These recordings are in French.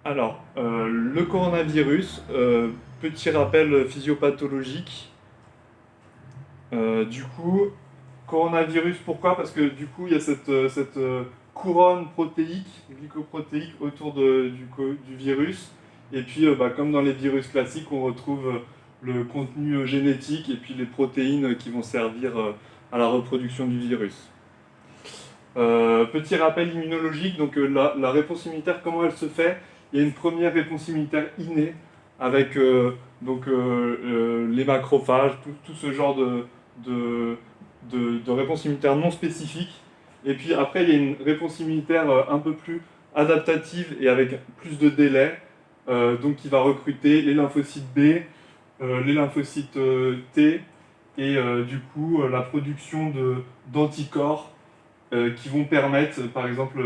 Le coronavirus, petit rappel physiopathologique. Du coup, coronavirus, pourquoi? Parce que du coup, il y a cette couronne protéique, glycoprotéique autour du virus. Et puis, comme dans les virus classiques, on retrouve le contenu génétique et puis les protéines qui vont servir à la reproduction du virus. Petit rappel immunologique, donc la réponse immunitaire, comment elle se fait? Il y a une première réponse immunitaire innée avec les macrophages, tout ce genre de, de réponse immunitaire non spécifique. Et puis après, il y a une réponse immunitaire un peu plus adaptative et avec plus de délai, donc qui va recruter les lymphocytes B, les lymphocytes T, et du coup la production d'anticorps qui vont permettre, par exemple,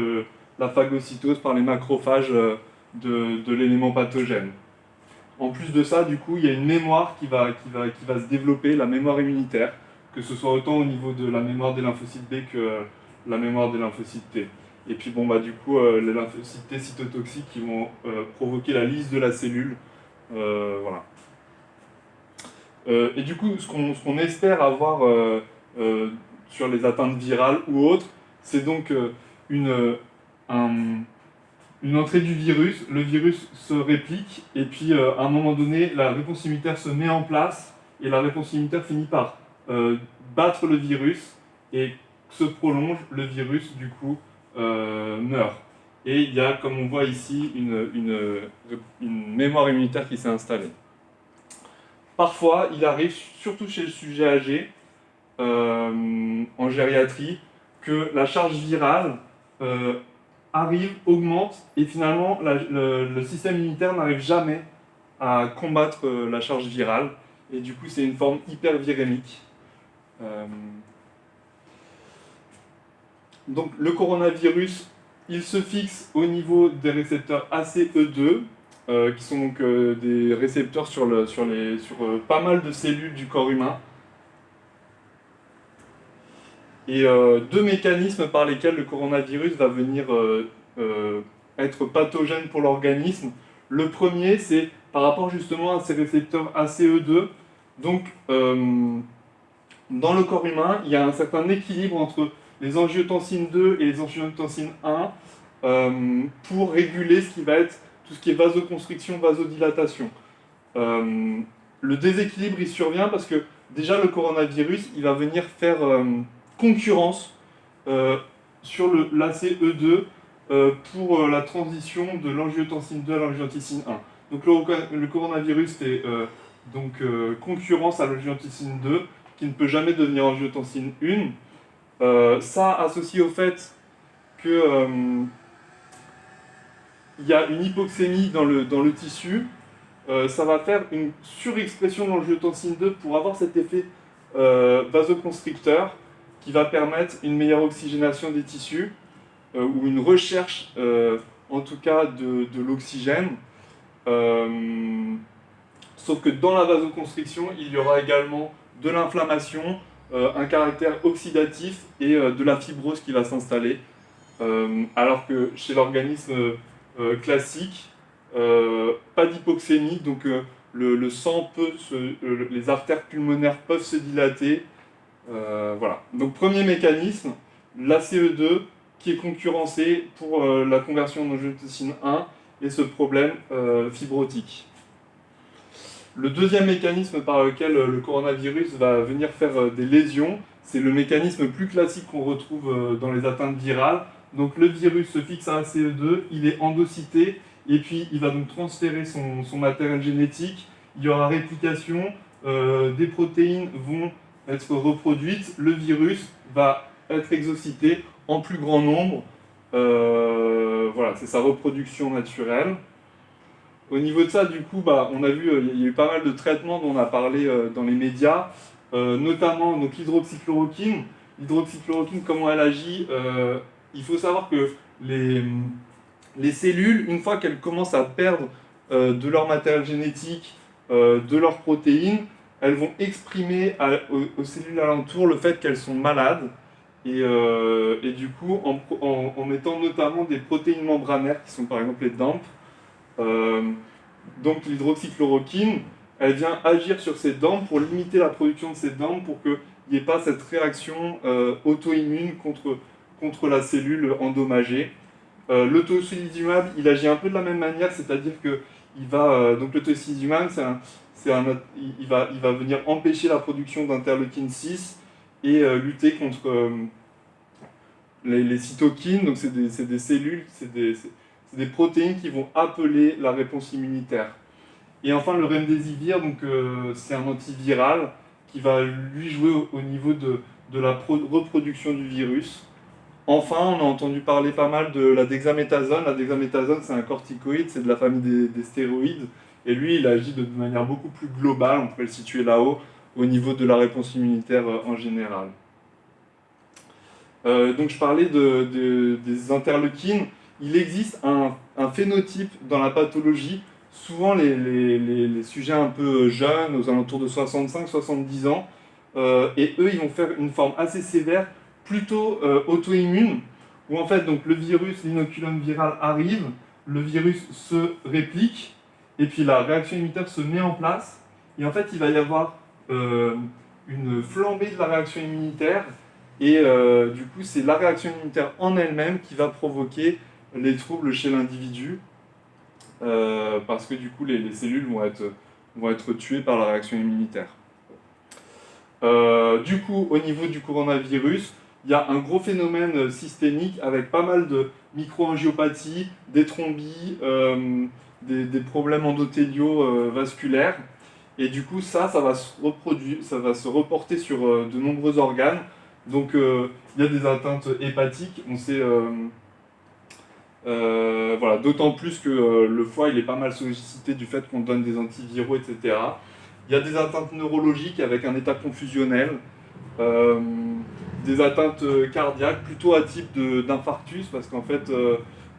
la phagocytose par les macrophages de l'élément pathogène. En plus de ça, du coup, il y a une mémoire qui va se développer, la mémoire immunitaire, que ce soit autant au niveau de la mémoire des lymphocytes B que la mémoire des lymphocytes T. Et puis, du coup, les lymphocytes T cytotoxiques qui vont provoquer la lyse de la cellule. Voilà. Et du coup, ce qu'on espère avoir sur les atteintes virales ou autres, c'est donc une, un- une entrée du virus, le virus se réplique, et puis à un moment donné, la réponse immunitaire se met en place, et la réponse immunitaire finit par battre le virus, et se prolonge, le virus, du coup, meurt. Et il y a, comme on voit ici, une mémoire immunitaire qui s'est installée. Parfois, il arrive, surtout chez le sujet âgé, en gériatrie, que la charge virale euh, arrive, augmente, et finalement le système immunitaire n'arrive jamais à combattre la charge virale, et du coup c'est une forme hypervirémique. Euh, donc le coronavirus, il se fixe au niveau des récepteurs ACE2, qui sont donc des récepteurs sur pas mal de cellules du corps humain. Et deux mécanismes par lesquels le coronavirus va venir être pathogène pour l'organisme. Le premier, c'est par rapport justement à ces récepteurs ACE2. Donc, dans le corps humain, il y a un certain équilibre entre les angiotensines 2 et les angiotensines 1 pour réguler ce qui va être tout ce qui est vasoconstriction, vasodilatation. Euh, le déséquilibre, il survient parce que déjà le coronavirus, il va venir faire concurrence euh, sur l'ACE2 pour la transition de l'angiotensine 2 à l'angiotensine 1. Donc le coronavirus fait concurrence à l'angiotensine 2 qui ne peut jamais devenir angiotensine 1. Ça associé au fait que il y a une hypoxémie dans le tissu, ça va faire une surexpression de l'angiotensine 2 pour avoir cet effet vasoconstricteur qui va permettre une meilleure oxygénation des tissus ou une recherche en tout cas de l'oxygène. Sauf que dans la vasoconstriction, il y aura également de l'inflammation, un caractère oxydatif et de la fibrose qui va s'installer. Alors que chez l'organisme classique, pas d'hypoxémie, donc le sang peut les artères pulmonaires peuvent se dilater. Voilà. Donc premier mécanisme, l'ACE2 qui est concurrencé pour la conversion en angiotensine 1 et ce problème fibrotique. Le deuxième mécanisme par lequel le coronavirus va venir faire des lésions, c'est le mécanisme plus classique qu'on retrouve dans les atteintes virales. Donc le virus se fixe à un CE2, il est endocyté, et puis il va donc transférer son matériel génétique. Il y aura réplication, des protéines vont être reproduites, le virus va être exocyté en plus grand nombre. Voilà, c'est sa reproduction naturelle. Au niveau de ça, du coup, on a vu, il y a eu pas mal de traitements dont on a parlé dans les médias, notamment donc, l'hydroxychloroquine. L'hydroxychloroquine, comment elle agit il faut savoir que les cellules, une fois qu'elles commencent à perdre de leur matériel génétique, de leurs protéines, elles vont exprimer aux cellules alentours le fait qu'elles sont malades. Et du coup, en mettant notamment des protéines membranaires, qui sont par exemple les DAMP, Donc l'hydroxychloroquine, elle vient agir sur ces dents pour limiter la production de ces dents pour qu'il n'y ait pas cette réaction auto-immune contre la cellule endommagée. Le tocilizumab, il agit un peu de la même manière, c'est-à-dire que donc le tocilizumab, il va venir empêcher la production d'interleukine 6 et lutter contre les cytokines, donc c'est des cellules, c'est des protéines qui vont appeler la réponse immunitaire. Et enfin le remdesivir, donc c'est un antiviral qui va lui jouer au niveau de la reproduction du virus. Enfin, on a entendu parler pas mal de la dexaméthasone. La dexaméthasone, c'est un corticoïde, c'est de la famille des stéroïdes. Et lui, il agit de manière beaucoup plus globale, on pourrait le situer là-haut, au niveau de la réponse immunitaire en général. Donc je parlais des interleukines. Il existe un phénotype dans la pathologie. Souvent, les sujets un peu jeunes, aux alentours de 65-70 ans, et eux, ils vont faire une forme assez sévère, plutôt auto-immune, où en fait donc, le virus, l'inoculum viral arrive, le virus se réplique, et puis la réaction immunitaire se met en place, et en fait il va y avoir une flambée de la réaction immunitaire, et du coup c'est la réaction immunitaire en elle-même qui va provoquer les troubles chez l'individu, parce que du coup les cellules vont être tuées par la réaction immunitaire. Du coup, au niveau du coronavirus, il y a un gros phénomène systémique avec pas mal de microangiopathies, des thrombies, des problèmes endothéliaux vasculaires. Et du coup, ça va se reporter sur de nombreux organes. Donc, il y a des atteintes hépatiques. On sait, voilà, d'autant plus que le foie, il est pas mal sollicité du fait qu'on donne des antiviraux, etc. Il y a des atteintes neurologiques avec un état confusionnel, des atteintes cardiaques plutôt à type d'infarctus, parce qu'en fait,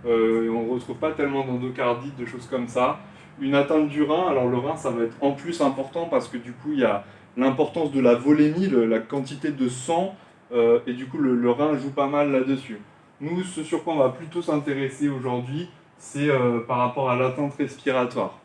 on ne retrouve pas tellement d'endocardite, de choses comme ça. Une atteinte du rein, alors le rein, ça va être en plus important parce que du coup, il y a l'importance de la volémie, la quantité de sang, et du coup, le rein joue pas mal là-dessus. Nous, ce sur quoi on va plutôt s'intéresser aujourd'hui, c'est par rapport à l'atteinte respiratoire.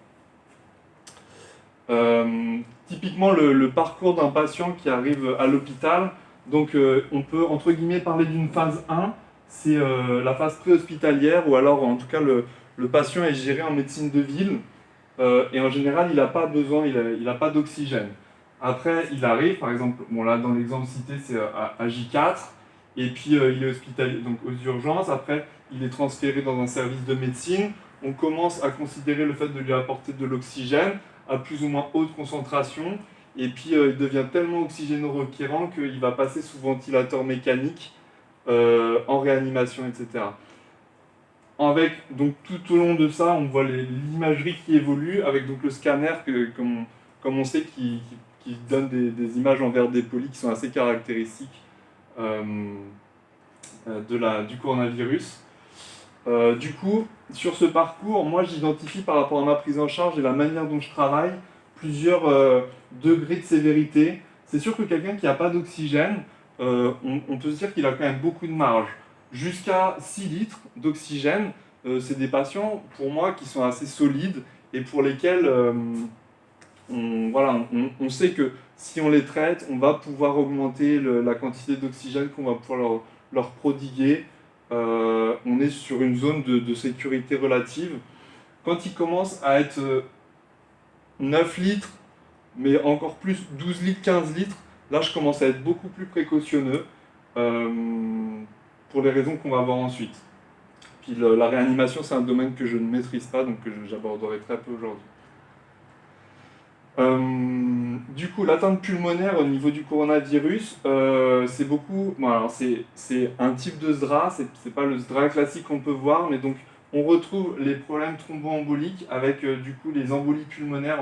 Typiquement le parcours d'un patient qui arrive à l'hôpital, donc on peut entre guillemets parler d'une phase 1, c'est la phase préhospitalière, ou alors en tout cas le patient est géré en médecine de ville, et en général il n'a pas besoin, il n'a pas d'oxygène. Après il arrive, par exemple, bon là dans l'exemple cité c'est à J4, et puis il est hospitalisé donc aux urgences, après il est transféré dans un service de médecine, on commence à considérer le fait de lui apporter de l'oxygène, à plus ou moins haute concentration, et puis il devient tellement oxygéno-requérant qu'il va passer sous ventilateur mécanique en réanimation, etc. Avec, donc, tout au long de ça, on voit l'imagerie qui évolue, avec donc, le scanner, comme on sait, qui donne des images en verre dépoli qui sont assez caractéristiques du coronavirus. Du coup, sur ce parcours, moi j'identifie par rapport à ma prise en charge et la manière dont je travaille plusieurs degrés de sévérité. C'est sûr que quelqu'un qui n'a pas d'oxygène, on peut se dire qu'il a quand même beaucoup de marge. Jusqu'à 6 litres d'oxygène, c'est des patients, pour moi, qui sont assez solides et pour lesquels on sait que si on les traite, on va pouvoir augmenter la quantité d'oxygène qu'on va pouvoir leur prodiguer. On est sur une zone de sécurité relative. Quand il commence à être 9 litres, mais encore plus 12 litres, 15 litres, là je commence à être beaucoup plus précautionneux pour les raisons qu'on va voir ensuite. Puis la réanimation, c'est un domaine que je ne maîtrise pas, donc que j'aborderai très peu aujourd'hui. Du coup, l'atteinte pulmonaire au niveau du coronavirus, c'est beaucoup. Bon, alors c'est un type de SDRA, c'est pas le SDRA classique qu'on peut voir, mais donc on retrouve les problèmes thromboemboliques avec du coup les embolies pulmonaires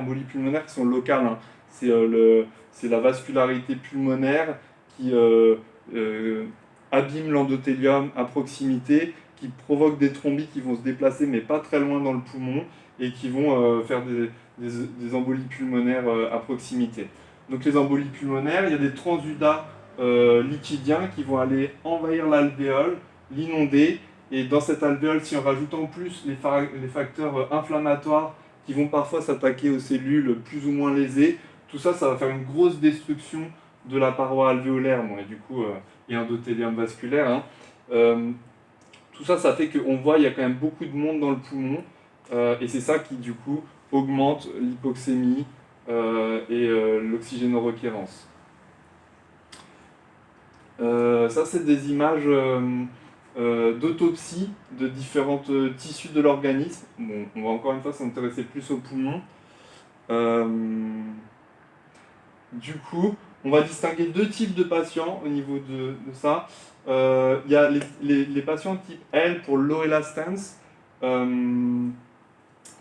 qui sont locales. Hein. C'est la vascularité pulmonaire qui abîme l'endothélium à proximité, qui provoque des thrombis qui vont se déplacer mais pas très loin dans le poumon et qui vont faire des embolies pulmonaires à proximité. Donc les embolies pulmonaires, il y a des transudats liquidiens qui vont aller envahir l'alvéole, l'inonder, Et dans cet alvéole, si on rajoute en plus les facteurs inflammatoires qui vont parfois s'attaquer aux cellules plus ou moins lésées, tout ça, ça va faire une grosse destruction de la paroi alvéolaire, bon, et du coup, et endothélium vasculaire. Hein. Tout ça, ça fait qu'on voit il y a quand même beaucoup de monde dans le poumon, et c'est ça qui, du coup, augmente l'hypoxémie et l'oxygénorequérance. Ça, c'est des images d'autopsie de différents tissus de l'organisme. Bon, on va encore une fois s'intéresser plus aux poumons. Du coup, on va distinguer deux types de patients au niveau de ça. Il y a les patients type L pour low elastance.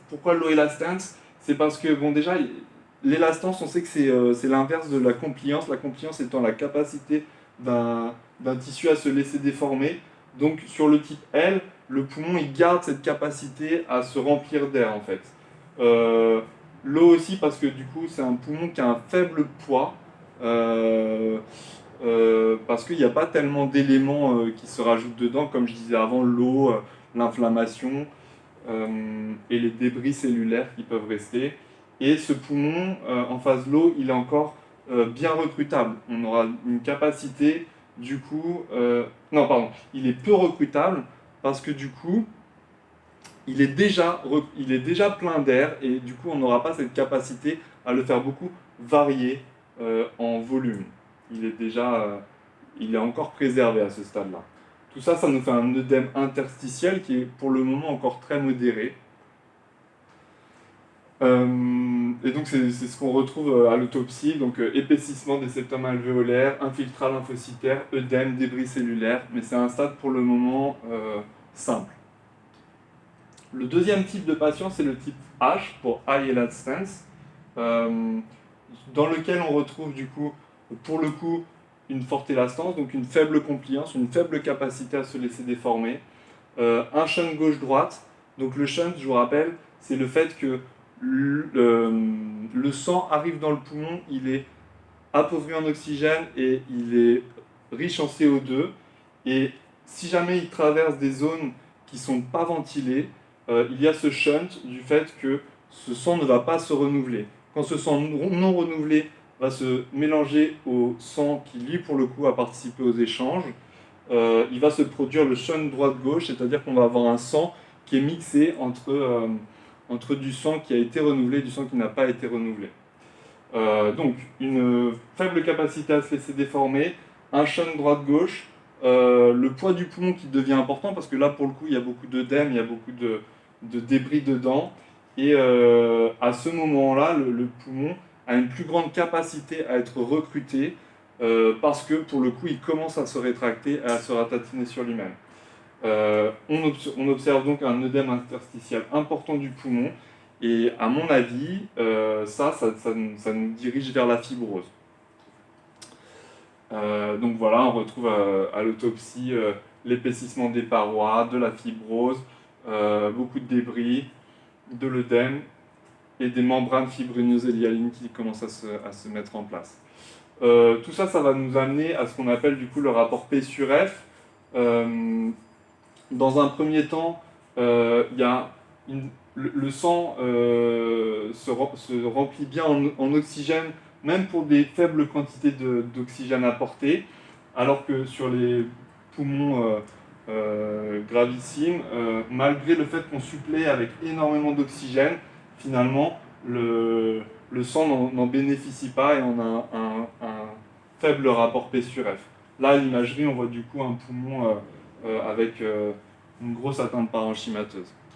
Pourquoi low elastance? C'est parce que, bon, déjà, l'élastance, on sait que c'est l'inverse de la compliance. La compliance étant la capacité d'un tissu à se laisser déformer. Donc, sur le type L, le poumon, il garde cette capacité à se remplir d'air, en fait. L'eau aussi, parce que, du coup, c'est un poumon qui a un faible poids. Parce qu'il n'y a pas tellement d'éléments qui se rajoutent dedans, comme je disais avant, l'eau, l'inflammation et les débris cellulaires qui peuvent rester. Et ce poumon, en phase low, il est encore bien recrutable. On aura une capacité, du coup... non, pardon, il est peu recrutable parce que, du coup, il est déjà plein d'air et, du coup, on n'aura pas cette capacité à le faire beaucoup varier en volume. Il est encore préservé à ce stade-là. Tout ça, ça nous fait un œdème interstitiel qui est pour le moment encore très modéré. Et donc c'est ce qu'on retrouve à l'autopsie, donc épaississement des septum alvéolaires, infiltrat lymphocytaire, œdème, débris cellulaires, mais c'est un stade pour le moment simple. Le deuxième type de patient, c'est le type H pour high elastance, dans lequel on retrouve du coup, pour le coup, une forte élastance, donc une faible compliance, une faible capacité à se laisser déformer, un shunt gauche-droite. Donc le shunt, je vous rappelle, c'est le fait que le sang arrive dans le poumon, il est appauvri en oxygène et il est riche en CO2. Et si jamais il traverse des zones qui ne sont pas ventilées, il y a ce shunt du fait que ce sang ne va pas se renouveler. Quand ce sang non renouvelé va se mélanger au sang qui, lui, pour le coup, a participé aux échanges, il va se produire le shunt droite-gauche, c'est-à-dire qu'on va avoir un sang qui est mixé entre du sang qui a été renouvelé et du sang qui n'a pas été renouvelé. Donc, une faible capacité à se laisser déformer, un shunt droite-gauche, le poids du poumon qui devient important, parce que là, pour le coup, il y a beaucoup d'œdème, il y a beaucoup de débris dedans, et à ce moment-là, le poumon a une plus grande capacité à être recruté, parce que, pour le coup, il commence à se rétracter, à se ratatiner sur lui-même. On observe donc un œdème interstitiel important du poumon, et à mon avis, ça nous dirige vers la fibrose. Donc voilà, on retrouve à l'autopsie l'épaississement des parois, de la fibrose, beaucoup de débris, de l'œdème et des membranes fibrineuses et hyalines qui commencent à se mettre en place. Tout ça, ça va nous amener à ce qu'on appelle du coup le rapport P sur F. Dans un premier temps, il y a le sang se remplit bien en oxygène, même pour des faibles quantités d'oxygène apporté, alors que sur les poumons gravissimes, malgré le fait qu'on supplée avec énormément d'oxygène, finalement, le sang n'en bénéficie pas et on a un faible rapport P sur F. Là, à l'imagerie, on voit du coup un poumon avec une grosse atteinte parenchymateuse.